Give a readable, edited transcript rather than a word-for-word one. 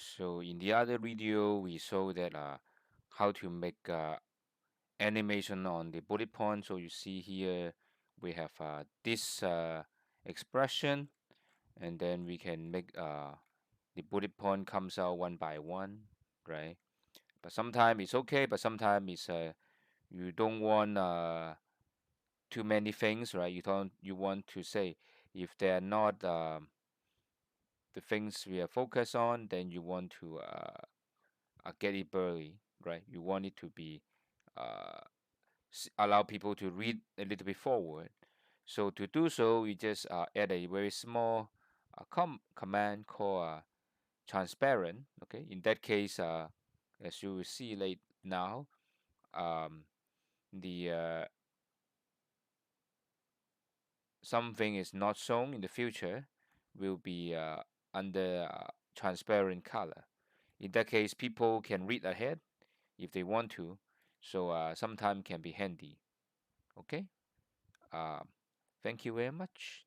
So in the other video, we saw that how to make animation on the bullet point. So you see here we have this expression, and then we can make the bullet point comes out one by one, right? But sometimes it's okay, but sometimes it's you don't want too many things, right? You want to say if they are not the things we are focused on, then you want to get it early, right? You want it to be uh, allow people to read a little bit forward. So to do so, we just add a very small command called transparent. Okay, in that case, as you will see late now, um, the something is not shown in the future will be under transparent color. In that case, people can read ahead if they want to. So sometimes can be handy. Okay. Um, thank you very much.